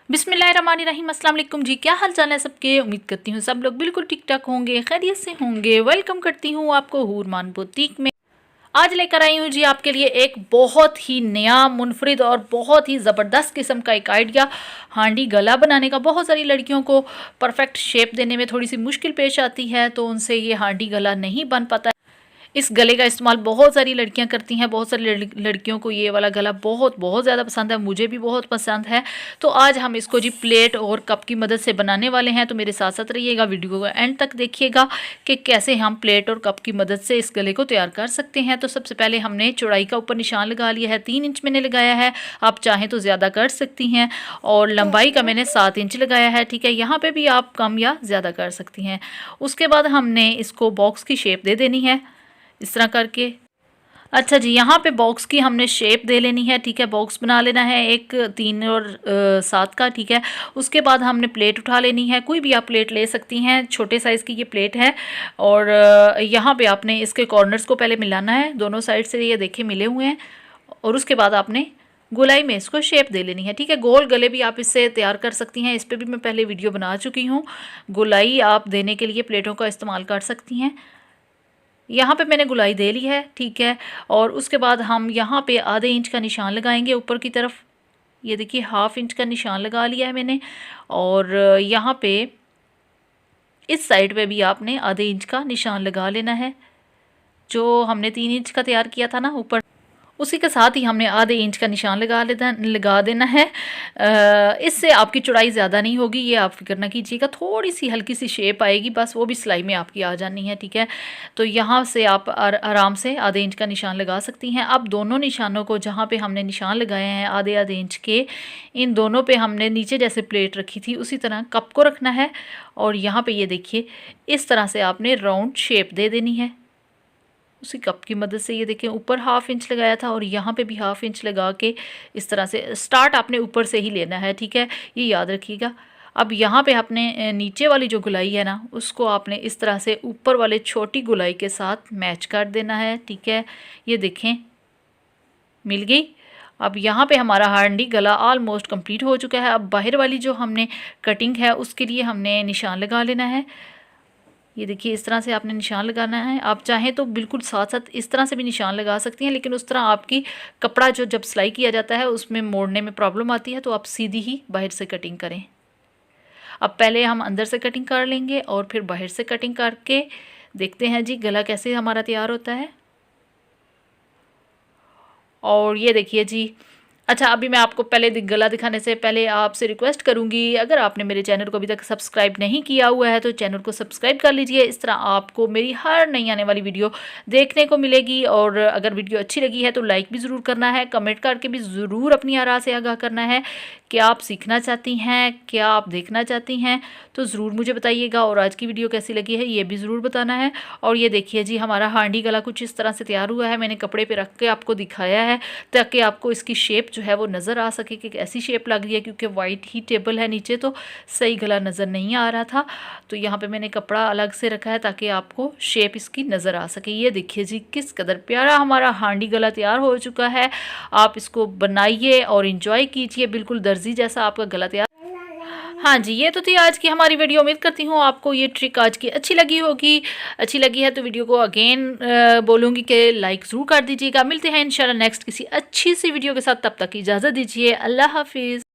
बिस्मिल्लाहिर्रहमानिर्रहीम। अस्सलाम वालेकुम जी, क्या हाल चाल है सबके। उम्मीद करती हूँ सब लोग बिल्कुल ठीक ठाक होंगे, खैरियत से होंगे। वेलकम करती हूँ आपको हूरमान बुटीक में। आज लेकर आई हूँ जी आपके लिए एक बहुत ही नया, मुनफरिद और बहुत ही ज़बरदस्त किस्म का एक आइडिया हांडी गला बनाने का। बहुत सारी लड़कियों को परफेक्ट शेप देने में थोड़ी सी मुश्किल पेश आती है, तो उनसे ये हांडी गला नहीं बन पाता। इस गले का इस्तेमाल बहुत सारी लड़कियां करती हैं। बहुत सारी लड़कियों को ये वाला गला बहुत ज़्यादा पसंद है, मुझे भी बहुत पसंद है। तो आज हम इसको जी प्लेट और कप की मदद से बनाने वाले हैं। तो मेरे साथ साथ रहिएगा, वीडियो को एंड तक देखिएगा कि कैसे हम प्लेट और कप की मदद से इस गले को तैयार कर सकते हैं। तो सबसे पहले हमने चौड़ाई का ऊपर निशान लगा लिया है, 3 इंच मैंने लगाया है। आप चाहें तो ज़्यादा कर सकती हैं। और लंबाई का मैंने 7 इंच लगाया है, ठीक है। यहाँ पर भी आप कम या ज़्यादा कर सकती हैं। उसके बाद हमने इसको बॉक्स की शेप दे देनी है इस तरह करके। अच्छा जी, यहाँ पे बॉक्स की हमने शेप दे लेनी है, ठीक है। बॉक्स बना लेना है एक 3 और 7 का, ठीक है। उसके बाद हमने प्लेट उठा लेनी है, कोई भी आप प्लेट ले सकती हैं, छोटे साइज़ की ये प्लेट है। और यहाँ पे आपने इसके कॉर्नर्स को पहले मिलाना है, दोनों साइड से ये देखिए मिले हुए हैं। और उसके बाद आपने गोलाई में इसको शेप दे लेनी है, ठीक है। गोल गले भी आप इससे तैयार कर सकती हैं, इस पर भी मैं पहले वीडियो बना चुकी हूँ। गोलाई आप देने के लिए प्लेटों का इस्तेमाल कर सकती हैं। यहाँ पे मैंने गुलाई दे ली है, ठीक है। और उसके बाद हम यहाँ पे आधे इंच का निशान लगाएंगे ऊपर की तरफ। ये देखिए 1/2 इंच का निशान लगा लिया है मैंने। और यहाँ पे इस साइड पे भी आपने आधे इंच का निशान लगा लेना है। जो हमने 3 इंच का तैयार किया था ना ऊपर, उसी के साथ ही हमने आधे इंच का निशान लगा देना है। इससे आपकी चौड़ाई ज़्यादा नहीं होगी, ये आप फिक्र ना कीजिएगा। थोड़ी सी हल्की सी शेप आएगी बस, वो भी सिलाई में आपकी आ जानी है, ठीक है। तो यहाँ से आप आराम से आधे इंच का निशान लगा सकती हैं। अब दोनों निशानों को जहाँ पे हमने निशान लगाए हैं आधे आधे इंच के, इन दोनों पे हमने नीचे जैसे प्लेट रखी थी उसी तरह कप को रखना है। और यहाँ पर ये देखिए इस तरह से आपने राउंड शेप दे देनी है उसी कप की मदद से। ये देखें ऊपर 1/2 इंच लगाया था और यहाँ पे भी 1/2 इंच लगा के इस तरह से स्टार्ट आपने ऊपर से ही लेना है, ठीक है, ये याद रखिएगा। अब यहाँ पे आपने नीचे वाली जो गुलाई है ना, उसको आपने इस तरह से ऊपर वाले छोटी गुलाई के साथ मैच कर देना है, ठीक है। ये देखें मिल गई। अब यहाँ पे हमारा हांडी गला ऑलमोस्ट कंप्लीट हो चुका है। अब बाहर वाली जो हमने कटिंग है उसके लिए हमने निशान लगा लेना है। ये देखिए इस तरह से आपने निशान लगाना है। आप चाहें तो बिल्कुल साथ साथ इस तरह से भी निशान लगा सकती हैं, लेकिन उस तरह आपकी कपड़ा जो जब सिलाई किया जाता है उसमें मोड़ने में प्रॉब्लम आती है, तो आप सीधी ही बाहर से कटिंग करें। अब पहले हम अंदर से कटिंग कर लेंगे और फिर बाहर से कटिंग करके देखते हैं जी गला कैसे हमारा तैयार होता है। और ये देखिए जी, अच्छा अभी मैं आपको पहले गला दिखाने से पहले आपसे रिक्वेस्ट करूंगी, अगर आपने मेरे चैनल को अभी तक सब्सक्राइब नहीं किया हुआ है तो चैनल को सब्सक्राइब कर लीजिए। इस तरह आपको मेरी हर नई आने वाली वीडियो देखने को मिलेगी। और अगर वीडियो अच्छी लगी है तो लाइक भी ज़रूर करना है, कमेंट करके भी ज़रूर अपनी आरा से आगाह करना है। क्या आप सीखना चाहती हैं, क्या आप देखना चाहती हैं, तो ज़रूर मुझे बताइएगा। और आज की वीडियो कैसी लगी है ये भी ज़रूर बताना है। और ये देखिए जी हमारा हांडी गला कुछ इस तरह से तैयार हुआ है। मैंने कपड़े पे रख के आपको दिखाया है ताकि आपको इसकी शेप जो है वो नज़र आ सके कि ऐसी शेप लग रही है, क्योंकि वाइट ही टेबल है नीचे तो सही गला नज़र नहीं आ रहा था। तो यहाँ पे मैंने कपड़ा अलग से रखा है ताकि आपको शेप इसकी नज़र आ सके। ये देखिए जी किस कदर प्यारा हमारा हांडी गला तैयार हो चुका है। आप इसको बनाइए और इंजॉय कीजिए, बिल्कुल दर्जी जैसा आपका गला तैयार। हाँ जी, ये तो थी आज की हमारी वीडियो। उम्मीद करती हूँ आपको ये ट्रिक आज की अच्छी लगी होगी। अच्छी लगी है तो वीडियो को अगेन बोलूँगी कि लाइक ज़रूर कर दीजिएगा। मिलते हैं इंशाल्लाह नेक्स्ट किसी अच्छी सी वीडियो के साथ, तब तक इजाज़त दीजिए। अल्लाह हाफिज़।